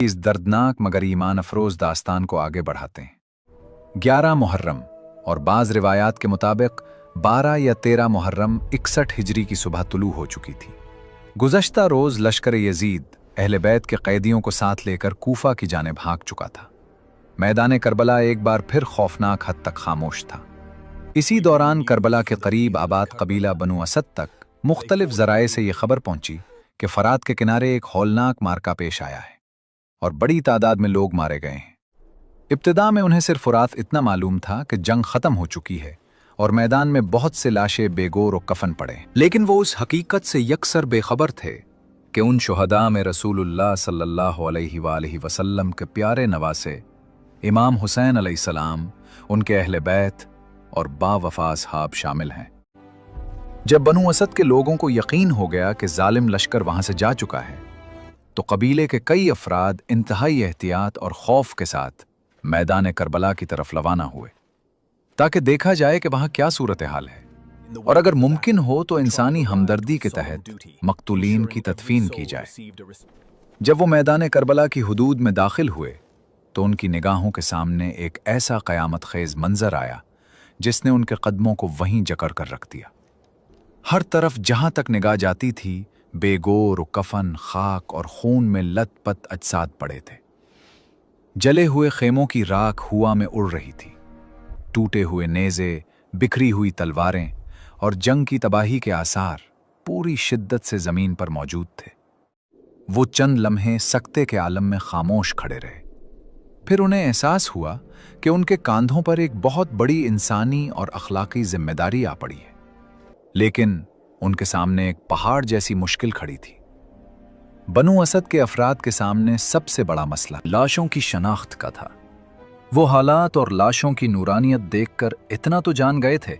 इस दर्दनाक मगर ईमान अफरोज दास्तान को आगे बढ़ाते हैं। 11 मुहर्रम और बाज़ रिवायात के मुताबिक 12 या 13 मुहर्रम 61 हिजरी की सुबह तुलू हो चुकी थी। गुज़श्ता रोज़ लश्कर यजीद अहले बैत के कैदियों को साथ लेकर कूफा की जाने भाग चुका था। मैदान करबला एक बार फिर खौफनाक हद तक खामोश था। इसी दौरान करबला के करीब आबाद कबीला बनु असद तक मुख्तलिफ ज़राए से ये खबर पहुंची कि फ़रात के किनारे एक हौलनाक मार्का पेश आया है और बड़ी तादाद में लोग मारे गए हैं। इब्तिदा में उन्हें सिर्फ फ़ुरात इतना मालूम था कि जंग ख़त्म हो चुकी है और मैदान में बहुत से लाशें बेगोर और कफन पड़े, लेकिन वो उस हकीकत से यकसर बेखबर थे कि उन शुहदा में रसूलुल्लाह सल्लल्लाहु अलैहि वसल्लम के प्यारे नवासे इमाम हुसैन अलैहिस्सलाम, उनके अहले बैत और बावफा असहाब शामिल हैं। जब बनु असद के लोगों को यकीन हो गया कि जालिम लश्कर वहां से जा चुका है, तो कबीले के कई अफराद इंतहाई एहतियात और खौफ के साथ मैदान करबला की तरफ रवाना हुए ताकि देखा जाए कि वहां क्या सूरत हाल है और अगर मुमकिन हो तो इंसानी हमदर्दी के तहत मकतूलीन की तदफीन की जाए। जब वो मैदान करबला की हुदूद में दाखिल हुए तो उनकी निगाहों के सामने एक ऐसा क़यामत खेज मंजर आया जिसने उनके कदमों को वहीं जकड़ कर रख दिया। हर तरफ जहां तक निगाह जाती थी बेगोर, कफन, खाक और खून में लथपथ अजसाद पड़े थे। जले हुए खेमों की राख हुआ में उड़ रही थी। टूटे हुए नेज़े, बिखरी हुई तलवारें और जंग की तबाही के आसार पूरी शिद्दत से जमीन पर मौजूद थे। वो चंद लम्हे सकते के आलम में खामोश खड़े रहे। फिर उन्हें एहसास हुआ कि उनके कांधों पर एक बहुत बड़ी इंसानी और अखलाकी जिम्मेदारी आ पड़ी है, लेकिन उनके सामने एक पहाड़ जैसी मुश्किल खड़ी थी। बनु असद के अफराद के सामने सबसे बड़ा मसला लाशों की शनाख्त का था। वो हालात और लाशों की नूरानियत देखकर इतना तो जान गए थे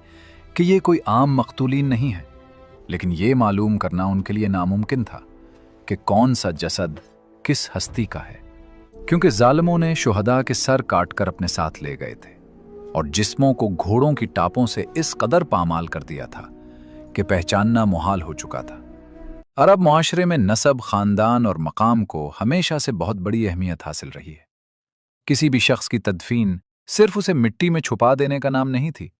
कि ये कोई आम मकतूलीन नहीं है, लेकिन ये मालूम करना उनके लिए नामुमकिन था कि कौन सा जसद किस हस्ती का है, क्योंकि जालिमों ने शुहदा के सर काटकर अपने साथ ले गए थे और जिस्मों को घोड़ों की टापों से इस कदर पामाल कर दिया था कि पहचानना मुहाल हो चुका था। अरब मुआशरे में नसब, खानदान और मकाम को हमेशा से बहुत बड़ी अहमियत हासिल रही है। किसी भी शख्स की तदफीन सिर्फ उसे मिट्टी में छुपा देने का नाम नहीं थी,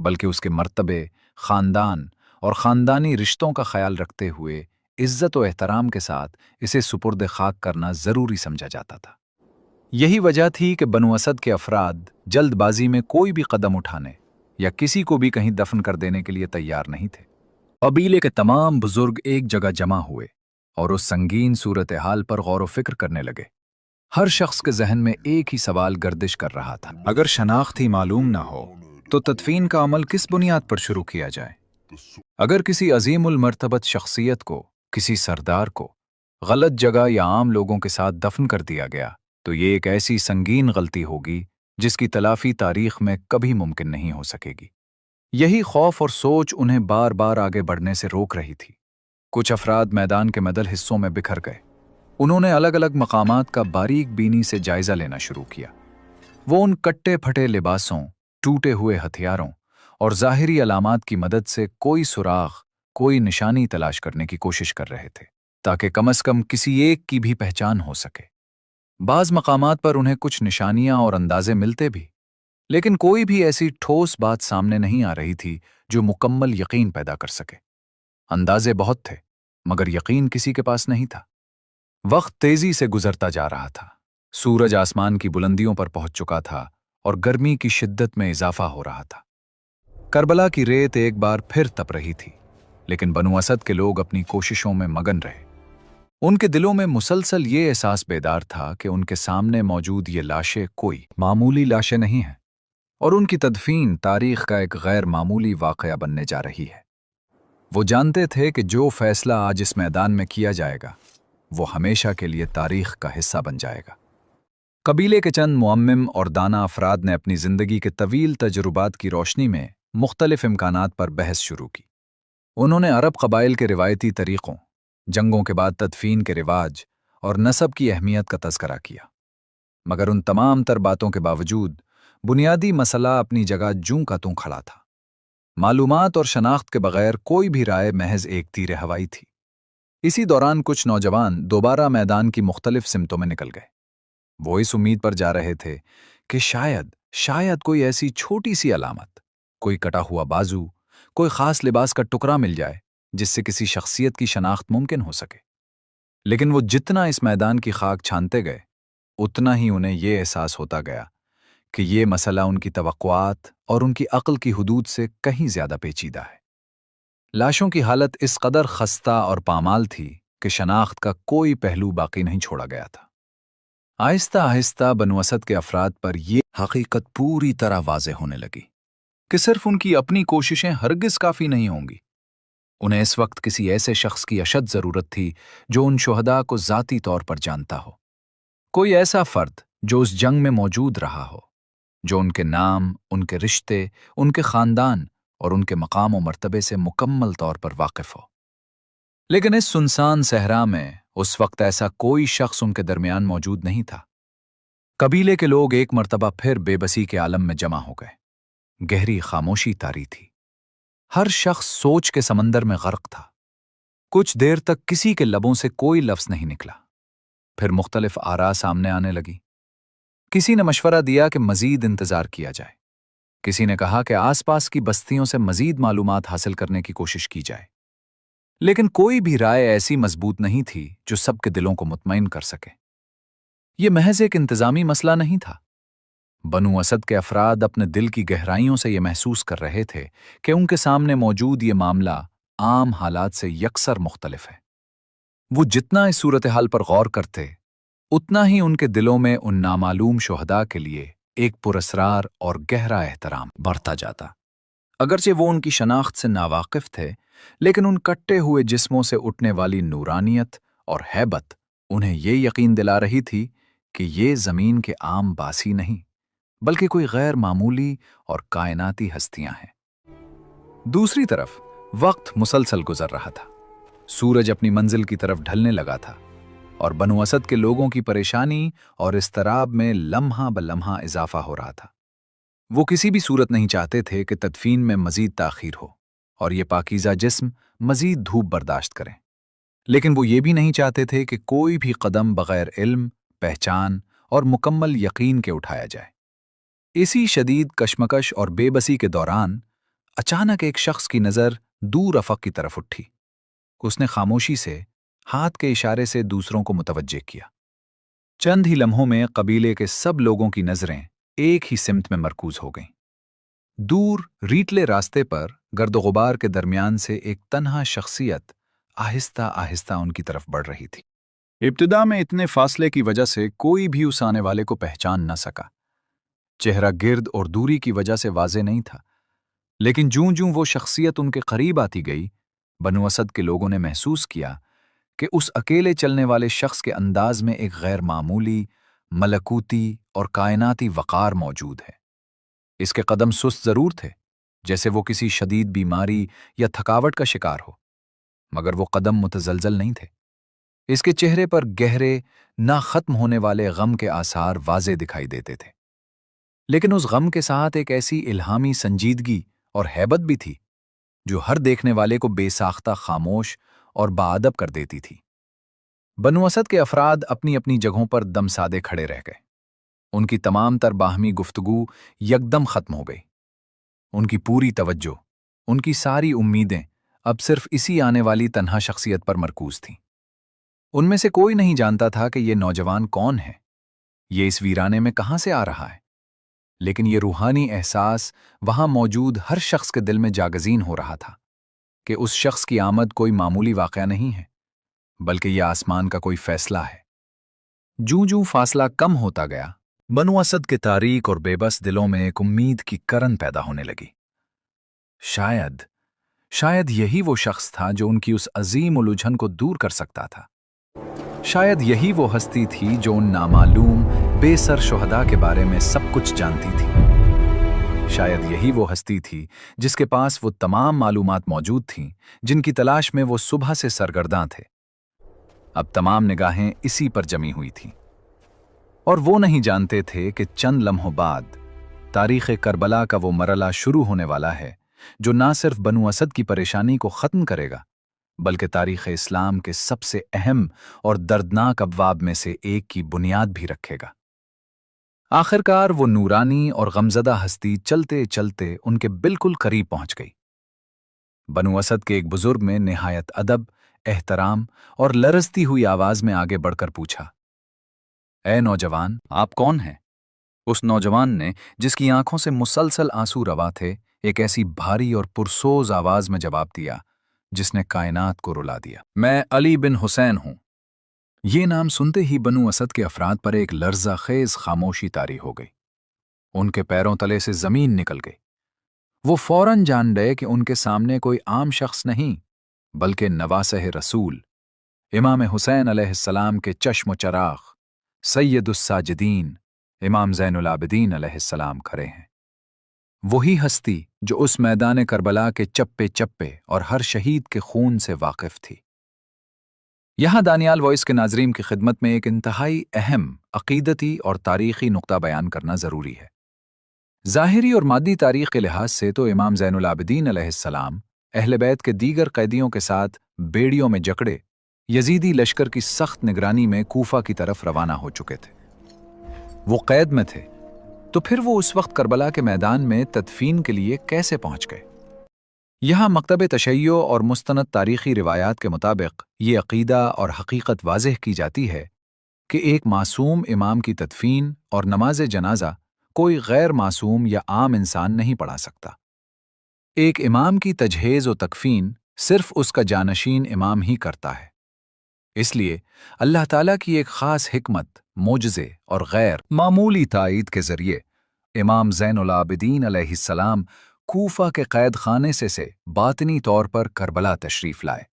बल्कि उसके मर्तबे, खानदान और खानदानी रिश्तों का ख्याल रखते हुए इज्जत और एहतराम के साथ इसे सुपुर्द खाक करना जरूरी समझा जाता था। यही वजह थी कि बनु असद के अफराद जल्दबाजी में कोई भी कदम उठाने या किसी को भी कहीं दफन कर देने के लिए तैयार नहीं थे। कबीले के तमाम बुजुर्ग एक जगह जमा हुए और उस संगीन सूरत हाल पर गौर व फिक्र करने लगे। हर शख्स के जहन में एक ही सवाल गर्दिश कर रहा था, अगर शनाख्त ही मालूम ना हो तो तदफीन का अमल किस बुनियाद पर शुरू किया जाए? अगर किसी अजीमुल मर्तबत शख्सियत को, किसी सरदार को गलत जगह या आम लोगों के साथ दफन कर दिया गया तो ये एक ऐसी संगीन गलती होगी जिसकी तलाफी तारीख में कभी मुमकिन नहीं हो सकेगी। यही खौफ और सोच उन्हें बार बार आगे बढ़ने से रोक रही थी। कुछ अफराद मैदान के मदल हिस्सों में बिखर गए। उन्होंने अलग अलग मकामात का बारीक बीनी से जायजा लेना शुरू किया। वो उन कट्टे फटे लिबासों, टूटे हुए हथियारों और ज़ाहिरी अलामात की मदद से कोई सुराग, कोई निशानी तलाश करने की कोशिश कर रहे थे ताकि कम से कम किसी एक की भी पहचान हो सके। बाज़ मकामात पर उन्हें कुछ निशानियां और अंदाजे मिलते भी, लेकिन कोई भी ऐसी ठोस बात सामने नहीं आ रही थी जो मुकम्मल यकीन पैदा कर सके। अंदाजे बहुत थे मगर यकीन किसी के पास नहीं था। वक्त तेजी से गुजरता जा रहा था। सूरज आसमान की बुलंदियों पर पहुंच चुका था और गर्मी की शिद्दत में इजाफा हो रहा था। करबला की रेत एक बार फिर तप रही थी, लेकिन बनु असद के लोग अपनी कोशिशों में मगन रहे। उनके दिलों में मुसलसल ये एहसास बेदार था कि उनके सामने मौजूद ये लाशें कोई मामूली लाशें नहीं हैं और उनकी तदफीन तारीख का एक गैर मामूली वाक़या बनने जा रही है। वो जानते थे कि जो फैसला आज इस मैदान में किया जाएगा वो हमेशा के लिए तारीख का हिस्सा बन जाएगा। कबीले के चंद मुअम्मिम और दाना अफराद ने अपनी ज़िंदगी के तवील तजुर्बात की रोशनी में मुख्तलिफ इम्कानात पर बहस शुरू की। उन्होंने अरब कबाइल के रिवायती तरीक़ों, जंगों के बाद तदफीन के रिवाज और नसब की अहमियत का तज़किरा किया, मगर उन तमाम तर बातों के बावजूद बुनियादी मसला अपनी जगह जूं का तूं खड़ा था। मालूमात और शनाख्त के बगैर कोई भी राय महज एक तीर हवाई थी। इसी दौरान कुछ नौजवान दोबारा मैदान की मुख्तलिफ सिमतों में निकल गए। वो इस उम्मीद पर जा रहे थे कि शायद कोई ऐसी छोटी सी अलामत, कोई कटा हुआ बाजू, कोई खास लिबास का टुकड़ा मिल जाए जिससे किसी शख्सियत की शनाख्त मुमकिन हो सके। लेकिन वो जितना इस मैदान की खाक छानते गए, उतना ही उन्हें ये एहसास होता गया कि ये मसला उनकी तवक्कुआत और उनकी अक्ल की हुदूद से कहीं ज्यादा पेचीदा है। लाशों की हालत इस कदर खस्ता और पामाल थी कि शनाख्त का कोई पहलू बाकी नहीं छोड़ा गया था। आहिस्ता आहिस्ता बनु असद के अफराद पर यह हकीकत पूरी तरह वाज़ेह होने लगी कि सिर्फ उनकी अपनी कोशिशें हरगिज काफी नहीं होंगी। उन्हें इस वक्त किसी ऐसे शख्स की अशद जरूरत थी जो उन शुहदा को जाती तौर पर जानता हो, कोई ऐसा फर्द जो उस जंग में मौजूद रहा हो, जो उनके नाम, उनके रिश्ते, उनके खानदान और उनके मकाम और मर्तबे से मुकम्मल तौर पर वाकिफ हो। लेकिन इस सुनसान सहरा में उस वक्त ऐसा कोई शख्स उनके दरमियान मौजूद नहीं था। कबीले के लोग एक मर्तबा फिर बेबसी के आलम में जमा हो गए। गहरी खामोशी तारी थी। हर शख्स सोच के समंदर में गर्क था। कुछ देर तक किसी के लबों से कोई लफ्ज नहीं निकला। फिर मुख्तलिफ आरा सामने आने लगी। किसी ने मशवरा दिया कि मजीद इंतजार किया जाए। किसी ने कहा कि आसपास की बस्तियों से मजीद मालूमात हासिल करने की कोशिश की जाए। लेकिन कोई भी राय ऐसी मजबूत नहीं थी जो सबके दिलों को मुतमईन कर सके। यह महज एक इंतजामी मसला नहीं था। बनु असद के अफराद अपने दिल की गहराइयों से यह महसूस कर रहे थे कि उनके सामने मौजूद ये मामला आम हालात से यकसर मुख्तलिफ है। वो जितना इस सूरत हाल पर गौर करते, उतना ही उनके दिलों में उन नामालूम शुहदा के लिए एक पुरस्रार और गहरा एहतराम बढ़ता जाता। अगरचे वो उनकी शनाख्त से नावाकिफ थे, लेकिन उन कट्टे हुए जिस्मों से उठने वाली नूरानियत और हैबत उन्हें ये यकीन दिला रही थी कि ये जमीन के आम बासी नहीं, बल्कि कोई गैर मामूली और कायनाती हस्तियां हैं। दूसरी तरफ वक्त मुसलसल गुजर रहा था। सूरज अपनी मंजिल की तरफ ढलने लगा था और बनु असद के लोगों की परेशानी और इस्तराब में लम्हा ब लम्हा इजाफा हो रहा था। वो किसी भी सूरत नहीं चाहते थे कि तदफीन में मजीद ताखीर हो और ये पाकीज़ा जिस्म मजीद धूप बर्दाश्त करें। लेकिन वो ये भी नहीं चाहते थे कि कोई भी कदम बगैर इल्म, पहचान और मुकम्मल यकीन के उठाया जाए। इसी शदीद कशमकश और बेबसी के दौरान अचानक एक शख्स की नज़र दूर अफक की तरफ उठी। उसने खामोशी से हाथ के इशारे से दूसरों को मुतवज्जे किया। चंद ही लम्हों में कबीले के सब लोगों की नजरें एक ही सिमत में मरकूज हो गईं। दूर रीटले रास्ते पर गर्द गुबार के दरमियान से एक तन्हा शख्सियत आहिस्ता आहिस्ता उनकी तरफ बढ़ रही थी। इब्तिदा में इतने फासले की वजह से कोई भी उस आने वाले को पहचान न सका। चेहरा गिर्द और दूरी की वजह से वाज़े नहीं था, लेकिन जूं जूं वो शख्सियत उनके करीब आती गई, बनु असद के लोगों ने महसूस किया कि उस अकेले चलने वाले शख्स के अंदाज में एक गैर मामूली, मलकूती और कायनाती वक़ार मौजूद है। इसके कदम सुस्त जरूर थे, जैसे वो किसी शदीद बीमारी या थकावट का शिकार हो, मगर वो कदम मुतजलजल नहीं थे। इसके चेहरे पर गहरे, ना खत्म होने वाले गम के आसार वाज़े दिखाई देते थे। लेकिन उस गम के साथ एक ऐसी इल्हामी संजीदगी और हैबत भी थी जो हर देखने वाले को बेसाख्ता, खामोश और बाअदब कर देती थी। बनु असद के अफराद अपनी अपनी जगहों पर दम सादे खड़े रह गए। उनकी तमाम तर बाहमी गुफ्तगू यकदम खत्म हो गई। उनकी पूरी तवज्जो, उनकी सारी उम्मीदें अब सिर्फ इसी आने वाली तन्हा शख्सियत पर मरकूज थीं। उनमें से कोई नहीं जानता था कि ये नौजवान कौन है, ये इस वीराने में कहां से आ रहा है। लेकिन ये रूहानी एहसास वहां मौजूद हर शख्स के दिल में जागजीन हो रहा था कि उस शख्स की आमद कोई मामूली वाक़या नहीं है, बल्कि यह आसमान का कोई फैसला है। जूं जूं फासला कम होता गया, बनु असद के तारीक और बेबस दिलों में एक उम्मीद की करन पैदा होने लगी। शायद यही वो शख्स था जो उनकी उस अजीम उलझन को दूर कर सकता था। शायद यही वो हस्ती थी जो उन नामालूम बेसर शुहदा के बारे में सब कुछ जानती थी। शायद यही वो हस्ती थी जिसके पास वो तमाम मालूमात मौजूद थीं जिनकी तलाश में वो सुबह से सरगर्दां थे। अब तमाम निगाहें इसी पर जमी हुई थीं, और वो नहीं जानते थे कि चंद लम्हों बाद तारीख़ करबला का वो मरला शुरू होने वाला है जो ना सिर्फ बनु असद की परेशानी को ख़त्म करेगा, बल्कि तारीख़ इस्लाम के सबसे अहम और दर्दनाक अबवाब में से एक की बुनियाद भी रखेगा। आखिरकार वो नूरानी और गमजदा हस्ती चलते चलते उनके बिल्कुल करीब पहुंच गई। बनु असद के एक बुजुर्ग में निहायत अदब, एहतराम और लरजती हुई आवाज में आगे बढ़कर पूछा, ए नौजवान, आप कौन हैं? उस नौजवान ने, जिसकी आंखों से मुसलसल आंसू रवा थे, एक ऐसी भारी और पुरसोज आवाज में जवाब दिया जिसने कायनात को रुला दिया, मैं अली बिन हुसैन हूं। ये नाम सुनते ही बनु असद के अफराद पर एक लर्जा खेज खामोशी तारी हो गई। उनके पैरों तले से जमीन निकल गई। वो फौरन जान गए कि उनके सामने कोई आम शख्स नहीं, बल्कि नवासह रसूल, इमाम हुसैन अलैहिस्सलाम के चश्म चराग, सैयदुस्साजिदीन, इमाम ज़ैनुल आबिदीन अलैहिस्सलाम खड़े हैं। वही हस्ती जो उस मैदान करबला के चप्पे चप्पे और हर शहीद के खून से वाकिफ थी। यहाँ दानियाल वॉइस के नाजरीन की खिदमत में एक इंतहाई अहम अकीदती और तारीखी नुक्ता बयान करना ज़रूरी है। ज़ाहिरी और मादी तारीख के लिहाज से तो इमाम ज़ैनुल आबिदीन अलैहिस्सलाम अहले बैत के दीगर कैदियों के साथ बेड़ियों में जकड़े यजीदी लश्कर की सख्त निगरानी में कूफा की तरफ रवाना हो चुके थे। वो कैद में थे, तो फिर वो उस वक्त करबला के मैदान में तदफीन के लिए कैसे पहुंच गए? यहाँ मकतब तशय्यो और मुस्तनद तारीखी रिवायात के मुताबिक ये अकीदा और हकीकत वाज़ेह की जाती है कि एक मासूम इमाम की तदफीन और नमाज जनाजा कोई गैर मासूम या आम इंसान नहीं पढ़ा सकता। एक इमाम की तजहेज़ व तकफीन सिर्फ उसका जानशीन इमाम ही करता है। इसलिए अल्लाह ताला की एक ख़ास हिकमत, मोजज़े और गैर मामूली ताईद के ज़रिए इमाम ज़ैनुल आबिदीन अलैहिस्सलाम कूफा के कैद खाने से बातनी तौर पर करबला तशरीफ़ लाए,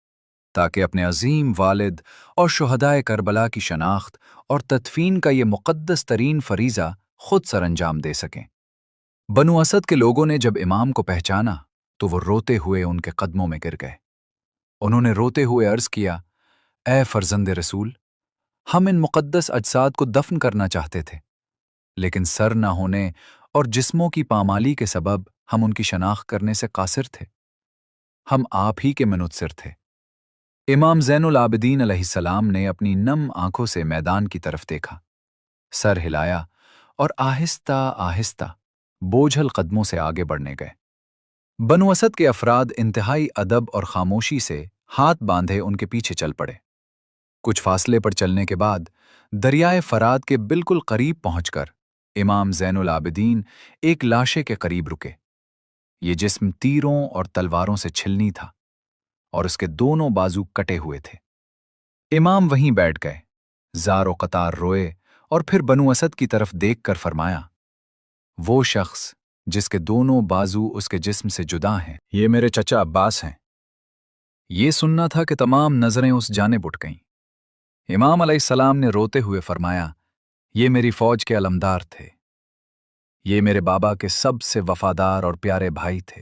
ताकि अपने अजीम वालिद और शुहदाए करबला की शनाख्त और तदफीन का ये मुक़द्दस तरीन फ़रीज़ा खुद सरअंजाम दे सकें। बनु असद के लोगों ने जब इमाम को पहचाना तो वो रोते हुए उनके कदमों में गिर गए। उन्होंने रोते हुए अर्ज़ किया, ए फर्जंद रसूल, हम इन मुक़द्दस अजसाद को दफन करना चाहते थे, लेकिन सर न होने और जिस्मों की पामाली के सबब हम उनकी शनाख्त करने से कासिर थे। हम आप ही के मुनस्सिर थे। इमाम ज़ैनुल आबिदीन अलैहिस्सलाम ने अपनी नम आंखों से मैदान की तरफ देखा, सर हिलाया और आहिस्ता आहिस्ता बोझल कदमों से आगे बढ़ने गए। बनु असद के अफराद इंतहाई अदब और खामोशी से हाथ बांधे उनके पीछे चल पड़े। कुछ फासले पर चलने के बाद दरियाए फरात के बिल्कुल करीब पहुंचकर इमाम ज़ैनुल आबिदीन एक लाशे के करीब रुके। ये जिस्म तीरों और तलवारों से छिलनी था और उसके दोनों बाजू कटे हुए थे। इमाम वहीं बैठ गए, ज़ारो कतार रोए और फिर बनु असद की तरफ देखकर फरमाया, वो शख्स जिसके दोनों बाजू उसके जिस्म से जुदा हैं, ये मेरे चचा अब्बास हैं। ये सुनना था कि तमाम नजरें उस जानिब उठ गईं। इमाम अलैहिस्सलाम ने रोते हुए फरमाया, ये मेरी फौज के अलमदार थे। ये मेरे बाबा के सबसे वफादार और प्यारे भाई थे।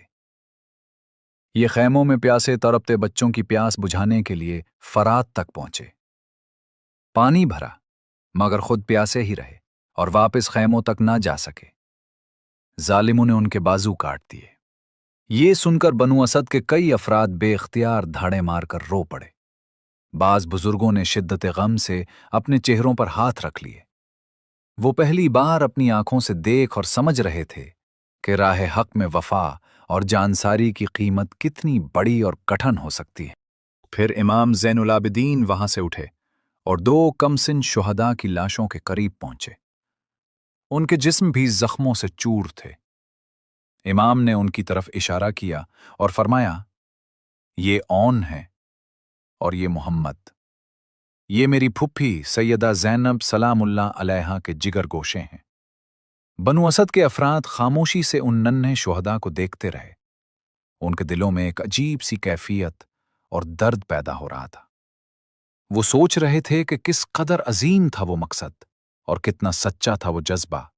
ये खैमों में प्यासे तड़पते बच्चों की प्यास बुझाने के लिए फरात तक पहुंचे। पानी भरा, मगर खुद प्यासे ही रहे और वापस खैमों तक ना जा सके। जालिमों ने उनके बाजू काट दिए। ये सुनकर बनु असद के कई अफराद बेख्तियार धाड़े मारकर रो पड़े। बाज बुजुर्गों ने शिद्दत गम से अपने चेहरों पर हाथ रख लिए। वो पहली बार अपनी आंखों से देख और समझ रहे थे कि राह हक में वफा और जानसारी की कीमत कितनी बड़ी और कठिन हो सकती है। फिर इमाम ज़ैनुल आबिदीन वहां से उठे और दो कमसिन शुहदा की लाशों के करीब पहुंचे। उनके जिस्म भी जख्मों से चूर थे। इमाम ने उनकी तरफ इशारा किया और फरमाया, ये औन है और ये मोहम्मद। ये मेरी फुफ्फी सैयदा ज़ैनब सलामुल्लाह अलैहा के जिगर गोशे हैं। बनु असद के अफराद खामोशी से उन नन्हे शुहदा को देखते रहे। उनके दिलों में एक अजीब सी कैफियत और दर्द पैदा हो रहा था। वो सोच रहे थे कि किस कदर अजीम था वो मकसद और कितना सच्चा था वो जज्बा,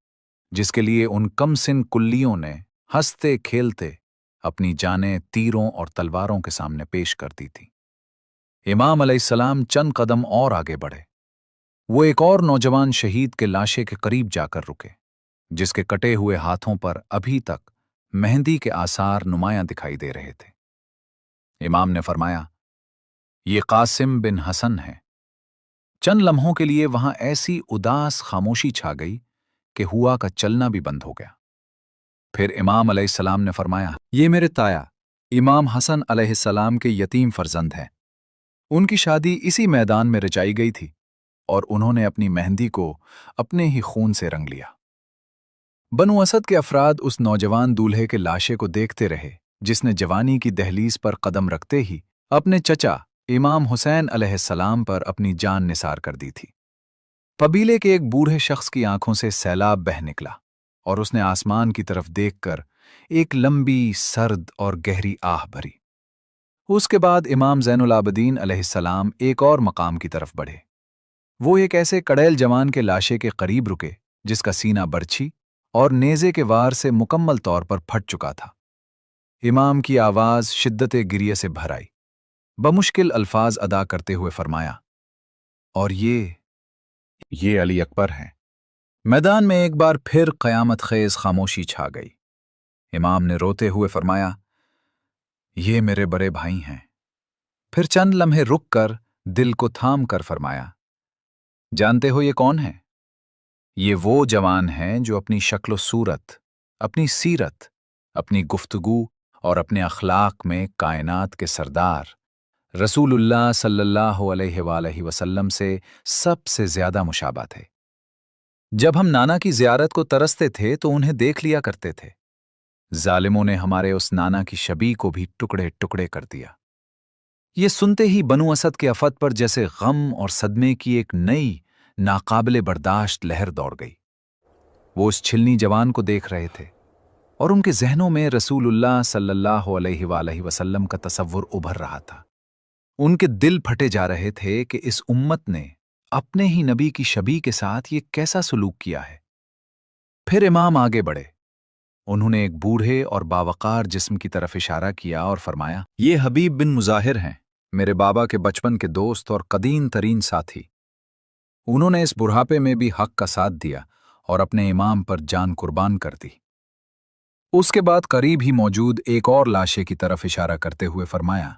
जिसके लिए उन कमसिन कुल्लियों ने हंसते खेलते अपनी जानें तीरों और तलवारों के सामने पेश कर दी थी। इमाम अलैहिस्सलाम चंद कदम और आगे बढ़े। वो एक और नौजवान शहीद के लाशे के करीब जाकर रुके, जिसके कटे हुए हाथों पर अभी तक मेहंदी के आसार नुमायां दिखाई दे रहे थे। इमाम ने फरमाया, ये कासिम बिन हसन है। चंद लम्हों के लिए वहां ऐसी उदास खामोशी छा गई कि हुआ का चलना भी बंद हो गया। फिर इमाम अलैहिस्सलाम ने फरमाया, ये मेरे ताया इमाम हसन अलैहिस्सलाम के यतीम फर्जंद हैं। उनकी शादी इसी मैदान में रचाई गई थी और उन्होंने अपनी मेहंदी को अपने ही खून से रंग लिया। बनु असद के अफराद उस नौजवान दूल्हे के लाशे को देखते रहे जिसने जवानी की दहलीज पर कदम रखते ही अपने चचा इमाम हुसैन अलैहिस्सलाम पर अपनी जान निसार कर दी थी। कबीले के एक बूढ़े शख्स की आंखों से सैलाब बह निकला और उसने आसमान की तरफ देखकर एक लंबी, सर्द और गहरी आह भरी। उसके बाद इमाम ज़ैनुल आबिदीन अलैहिस्सलाम एक और मकाम की तरफ बढ़े। वो एक ऐसे कड़ैल जवान के लाशे के करीब रुके जिसका सीना बरछी और नेज़े के वार से मुकम्मल तौर पर फट चुका था। इमाम की आवाज़ शिद्दत गिरिये से भर आई। बमुश्किल अल्फाज अदा करते हुए फरमाया, और ये अली अकबर हैं। मैदान में एक बार फिर क़यामत ख़ेज़ खामोशी छा गई। इमाम ने रोते हुए फरमाया, ये मेरे बड़े भाई हैं। फिर चंद लम्हे रुक कर दिल को थाम कर फरमाया, जानते हो ये कौन है? ये वो जवान हैं जो अपनी शक्ल सूरत, अपनी सीरत, अपनी गुफ्तगू और अपने अखलाक में कायनात के सरदार रसूलुल्लाह सल्लल्लाहु अलैहि वसल्लम से सबसे ज्यादा मुशाबा थे। जब हम नाना की ज़ियारत को तरसते थे तो उन्हें देख लिया करते थे। जालिमों ने हमारे उस नाना की शबी को भी टुकड़े टुकड़े कर दिया। ये सुनते ही बनु असद के अफद पर जैसे गम और सदमे की एक नई नाकाबिले बर्दाश्त लहर दौड़ गई। वो उस छिलनी जवान को देख रहे थे और उनके जहनों में रसूलुल्लाह सल्लल्लाहु अलैहि वसल्लम का तसव्वुर उभर रहा था। उनके दिल फटे जा रहे थे कि इस उम्मत ने अपने ही नबी की शबी के साथ ये कैसा सलूक किया है। फिर इमाम आगे बढ़े। उन्होंने एक बूढ़े और बावकार जिस्म की तरफ इशारा किया और फरमाया, ये हबीब बिन मुजाहिर हैं, मेरे बाबा के बचपन के दोस्त और कदीम तरीन साथी। उन्होंने इस बुढ़ापे में भी हक का साथ दिया और अपने इमाम पर जान कुर्बान कर दी। उसके बाद करीब ही मौजूद एक और लाशे की तरफ इशारा करते हुए फरमाया,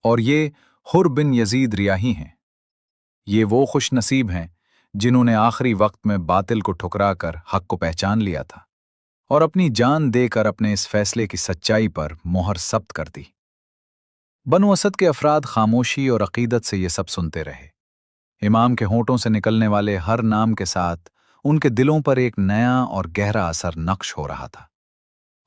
और ये हुर बिन यजीद रियाही हैं। ये वो खुश नसीब हैं जिन्होंने आखिरी वक्त में बातिल को ठुकरा कर हक को पहचान लिया था और अपनी जान देकर अपने इस फैसले की सच्चाई पर मोहर सब्त कर दी। बनु असद के अफराद खामोशी और अकीदत से ये सब सुनते रहे। इमाम के होंठों से निकलने वाले हर नाम के साथ उनके दिलों पर एक नया और गहरा असर नक्श हो रहा था।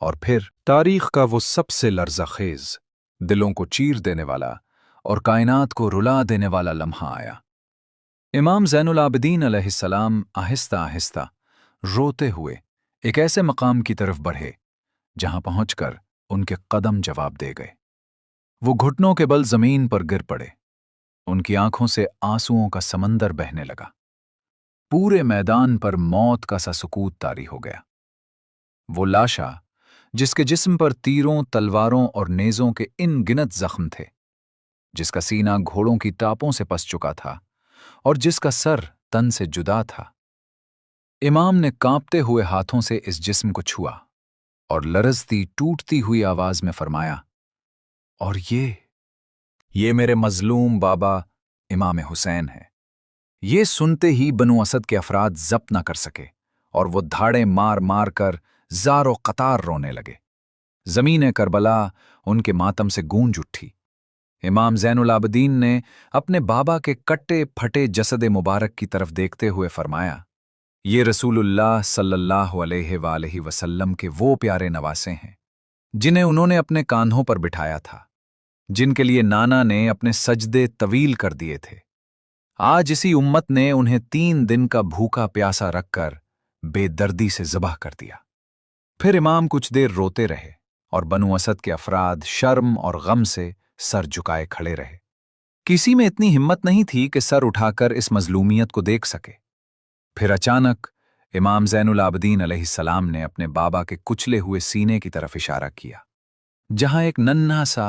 और फिर तारीख का वो सबसे लर्ज़ाखेज, दिलों को चीर देने वाला और कायनात को रुला देने वाला लम्हा आया। इमाम ज़ैनुल आबिदीन अलैहिस्सलाम आहिस्ता आहिस्ता रोते हुए एक ऐसे मकाम की तरफ बढ़े जहां पहुंचकर उनके कदम जवाब दे गए। वो घुटनों के बल जमीन पर गिर पड़े। उनकी आंखों से आंसुओं का समंदर बहने लगा। पूरे मैदान पर मौत का सा सुकूत तारी हो गया। वो लाशा जिसके जिस्म पर तीरों, तलवारों और नेज़ों के इन गिनत जख्म थे, जिसका सीना घोड़ों की टापों से पस चुका था और जिसका सर तन से जुदा था। इमाम ने कांपते हुए हाथों से इस जिस्म को छुआ और लरजती टूटती हुई आवाज में फरमाया, और ये मेरे मजलूम बाबा इमाम हुसैन है। ये सुनते ही बनु असद के अफराद जब्त न कर सके और वो धाड़े मार मार कर ज़ारो कतार रोने लगे। ज़मीन करबला उनके मातम से गूंज उठी। इमाम ज़ैनुल आबिदीन ने अपने बाबा के कट्टे फटे जसद मुबारक की तरफ देखते हुए फरमाया, ये रसूलुल्लाह सल्लल्लाहु अलैहि वसल्लम के वो प्यारे नवासे हैं जिन्हें उन्होंने अपने कांधों पर बिठाया था, जिनके लिए नाना ने अपने सजदे तवील कर दिए थे। आज इसी उम्मत ने उन्हें 3 दिन का भूखा प्यासा रखकर बेदर्दी से ज़बह कर दिया। फिर इमाम कुछ देर रोते रहे और बनु असद के अफराद शर्म और गम से सर झुकाए खड़े रहे। किसी में इतनी हिम्मत नहीं थी कि सर उठाकर इस मजलूमियत को देख सके। फिर अचानक इमाम ज़ैनुल आबिदीन अलैहिस्सलाम ने अपने बाबा के कुचले हुए सीने की तरफ इशारा किया, जहां एक नन्हा सा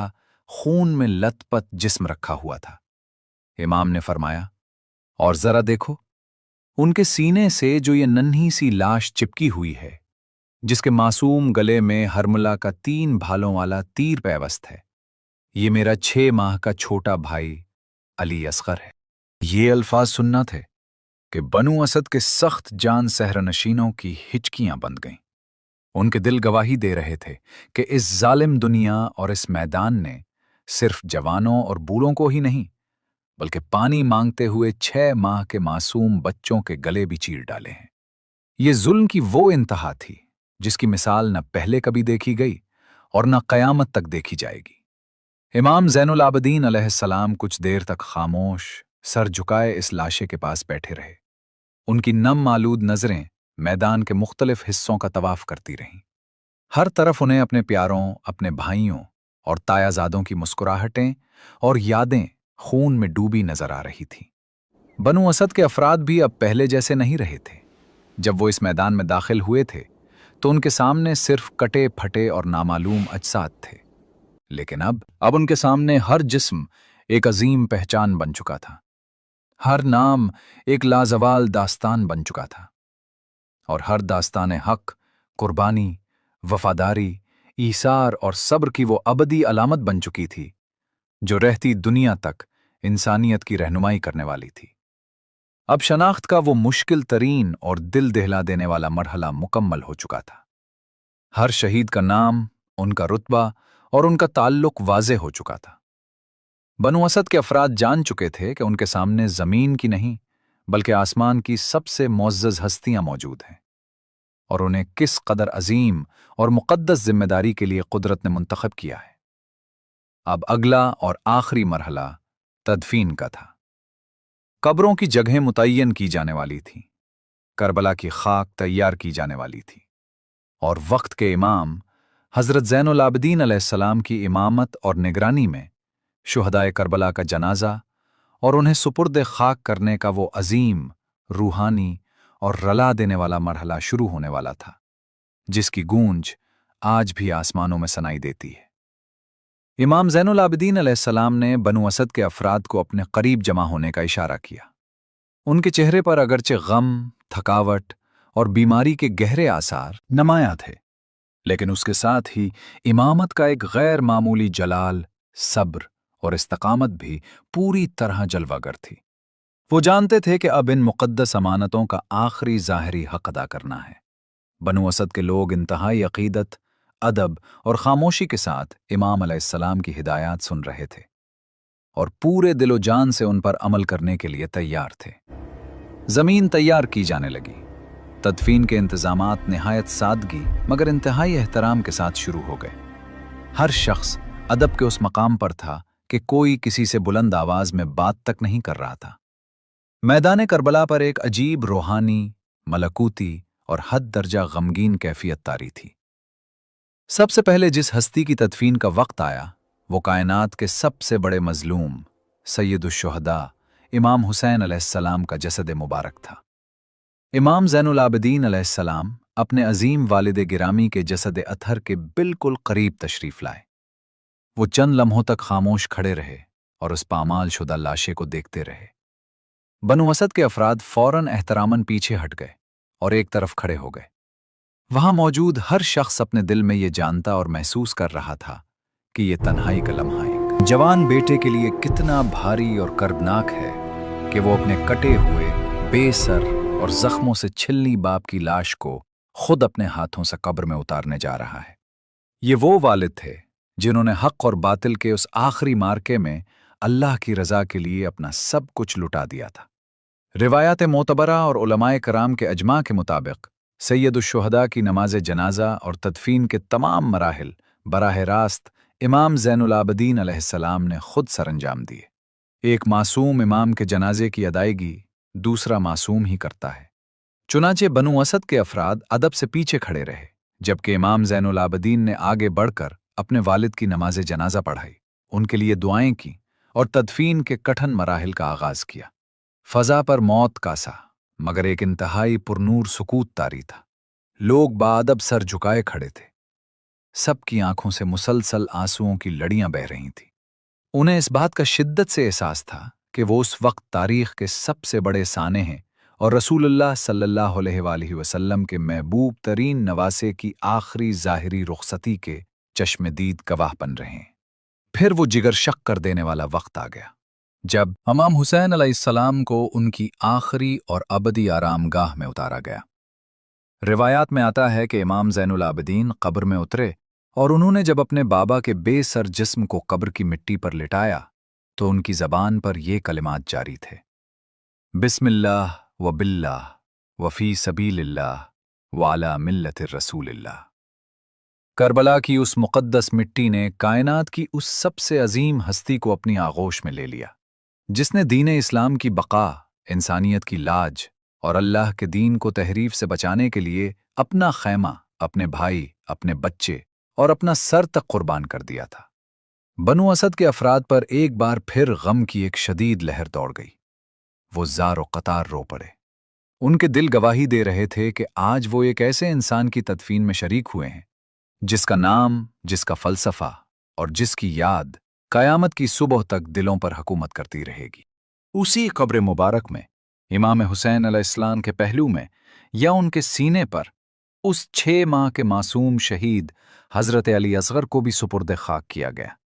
खून में लथपथ जिस्म रखा हुआ था। इमाम ने फरमाया, और जरा देखो, उनके सीने से जो ये नन्ही सी लाश चिपकी हुई है, जिसके मासूम गले में हरमुला का 3 भालों वाला तीर पैवस्त है, ये मेरा 6 माह का छोटा भाई अली असगर है। ये अल्फाज सुनना थे کہ बनु असद के सख्त जान सहरनशीनों की हिचकियां बंध गईं। उनके दिल गवाही दे रहे थे कि इस जालिम दुनिया और इस मैदान ने सिर्फ जवानों और बूढ़ों को ही नहीं बल्कि पानी मांगते हुए 6 माह के मासूम बच्चों के गले भी चीर डाले हैं। ये जुल्म की वो इंतहा थी जिसकी मिसाल न पहले कभी देखी गई और न कयामत तक देखी जाएगी। इमाम ज़ैनुल आबदीन अलैहिस्सलाम कुछ देर तक खामोश सर झुकाए इस लाशे के पास बैठे रहे। उनकी नम आलूद नजरें मैदान के मुख्तलिफ हिस्सों का तवाफ करती रहीं। हर तरफ उन्हें अपने प्यारों, अपने भाइयों और तायाजादों की मुस्कुराहटें और यादें खून में डूबी नजर आ रही थीं। बनु असद के अफराद भी अब पहले जैसे नहीं रहे थे। जब वो इस मैदान में दाखिल हुए थे तो उनके सामने सिर्फ कटे फटे और नामालूम अजसाद थे, लेकिन अब उनके सामने हर जिस्म एक अजीम पहचान बन चुका था। हर नाम एक लाजवाल दास्तान बन चुका था और हर दास्तान हक, कुर्बानी, वफादारी, ईसार और सब्र की वो अबदी अलामत बन चुकी थी जो रहती दुनिया तक इंसानियत की रहनुमाई करने वाली थी। अब शनाख्त का वो मुश्किल तरीन और दिल दहला देने वाला मरहला मुकम्मल हो चुका था। हर शहीद का नाम, उनका रुतबा और उनका ताल्लुक वाज़े हो चुका था। बनु असद के अफराद जान चुके थे कि उनके सामने जमीन की नहीं बल्कि आसमान की सबसे मुअज़्ज़ज़ हस्तियां मौजूद हैं और उन्हें किस कदर अजीम और मुक़द्दस जिम्मेदारी के लिए कुदरत ने मुंतखब किया है। अब अगला और आखिरी मरहला तदफीन का था। कब्रों की जगहें मुतय्यन की जाने वाली थीं, करबला की खाक तैयार की जाने वाली थी और वक्त के इमाम हज़रत ज़ैनुल आबदीन अलैहिस्सलाम की इमामत और निगरानी में शुहदाए करबला का जनाजा और उन्हें सुपुर्द खाक करने का वो अजीम, रूहानी और रला देने वाला मरहला शुरू होने वाला था, जिसकी गूंज आज भी आसमानों में सुनाई देती है। इमाम ज़ैनुल आबदीन अलैहिस्सलाम ने बनु असद के अफराद को अपने करीब जमा होने का इशारा किया। उनके चेहरे पर अगरचे गम, थकावट और बीमारी के गहरे आसार नुमायां थे, लेकिन उसके साथ ही इमामत का एक गैर मामूली जलाल, सब्र और इस्तकामत भी पूरी तरह जलवागर थी। वो जानते थे कि अब इन मुक़द्दस अमानतों का आखिरी ज़ाहिरी हक अदा करना है। बनु असद के लोग इंतहाई अक़ीदत, अदब और खामोशी के साथ इमाम अलैहिस्सलाम की हिदायत सुन रहे थे और पूरे दिलो जान से उन पर अमल करने के लिए तैयार थे। ज़मीन तैयार की जाने लगी। तदफीन के इंतज़ामात निहायत सादगी मगर इंतहाई एहतराम के साथ शुरू हो गए। हर शख्स अदब के उस मकाम पर था कि कोई किसी से बुलंद आवाज में बात तक नहीं कर रहा था। मैदान करबला पर एक अजीब रूहानी, मलकूती और हद दर्जा गमगीन कैफियत तारी थी। सबसे पहले जिस हस्ती की तदफीन का वक्त आया वो कायनात के सबसे बड़े मजलूम सैयदुश्शुहदा इमाम हुसैन अलैहिस्सलाम का जसद मुबारक था। इमाम ज़ैनुल आबदीन अलैहिस्सलाम अपने अजीम वालिद गिरामी के जसद अतहर के बिल्कुल करीब तशरीफ लाए। वो चंद लम्हों तक खामोश खड़े रहे और उस पामाल शुदा लाशे को देखते रहे। बनु असद के अफराद फौरन एहतरामन पीछे हट गए और एक तरफ खड़े हो गए। वहां मौजूद हर शख्स अपने दिल में ये जानता और महसूस कर रहा था कि ये तन्हाई का लम्हा एक जवान बेटे के लिए कितना भारी और कर्बनाक है कि वो अपने कटे हुए, बेसर और जख्मों से छिलनी बाप की लाश को खुद अपने हाथों से कब्र में उतारने जा रहा है। ये वो वालिद थे जिन्होंने हक और बातिल के उस आखिरी मार्के में अल्लाह की रजा के लिए अपना सब कुछ लुटा दिया था। रिवायात मोतबरा और उलमाए कराम के अजमा के मुताबिक सैयदुश्शुहदा की नमाज जनाजा और तदफीन के तमाम मराहिल बराह रास्त इमाम ज़ैनुल आबदीन अलैहिस्सलाम ने खुद सरंजाम दिए। एक मासूम इमाम के जनाजे की अदायगी दूसरा मासूम ही करता है। चुनाचे बनु असद के अफराद अदब से पीछे खड़े रहे जबकि इमाम ज़ैनुल आबदीन ने आगे बढ़कर अपने वालिद की नमाज जनाजा पढ़ाई, उनके लिए दुआएं की और तदफीन के कठिन मराहिल का आगाज किया। फजा पर मौत का सा मगर एक इंतहाई पुरनूर सुकूत तारी था। लोग बाअदब सर झुकाए खड़े थे। सबकी आंखों से मुसलसल आंसुओं की लड़ियां बह रही थीं। उन्हें इस बात का शिद्दत से एहसास था कि वो उस वक्त तारीख के सबसे बड़े साने हैं और रसूलुल्लाह सल्लल्लाहु अलैहि वसल्लम के महबूब तरीन नवासे की आखिरी ज़ाहिरी रुखसती के चश्मदीद गवाह बन रहे हैं। फिर वो जिगर शक कर देने वाला वक्त आ गया جب امام حسین علیہ السلام کو ان کی آخری اور ابدی آرام گاہ میں اتارا گیا۔ روایات میں آتا ہے کہ امام زین العابدین قبر میں اترے اور انہوں نے جب اپنے بابا کے بے سر جسم کو قبر کی مٹی پر لٹایا تو ان کی زبان پر یہ کلمات جاری تھے: بسم اللہ و باللہ وفی سبیل اللہ وعلی ملت الرسول اللہ۔ کربلا کی اس مقدس مٹی نے کائنات کی اس سب سے عظیم ہستی کو اپنی آغوش میں لے لیا، جس نے دین اسلام کی بقا، انسانیت کی لاج اور اللہ کے دین کو تحریف سے بچانے کے لیے اپنا خیمہ، اپنے بھائی، اپنے بچے اور اپنا سر تک قربان کر دیا تھا۔ بنو اسد کے افراد پر ایک بار پھر غم کی ایک شدید لہر دوڑ گئی۔ وہ زار و قطار رو پڑے۔ ان کے دل گواہی دے رہے تھے کہ آج وہ ایک ایسے انسان کی تدفین میں شریک ہوئے ہیں جس کا نام، جس کا فلسفہ اور جس کی یاد قیامت کی صبح تک دلوں پر حکومت کرتی رہے گی۔ اسی قبر مبارک میں امام حسین علیہ السلام کے پہلو میں یا ان کے سینے پر اس 6 ماہ کے معصوم شہید حضرت علی اصغر کو بھی سپرد خاک کیا گیا۔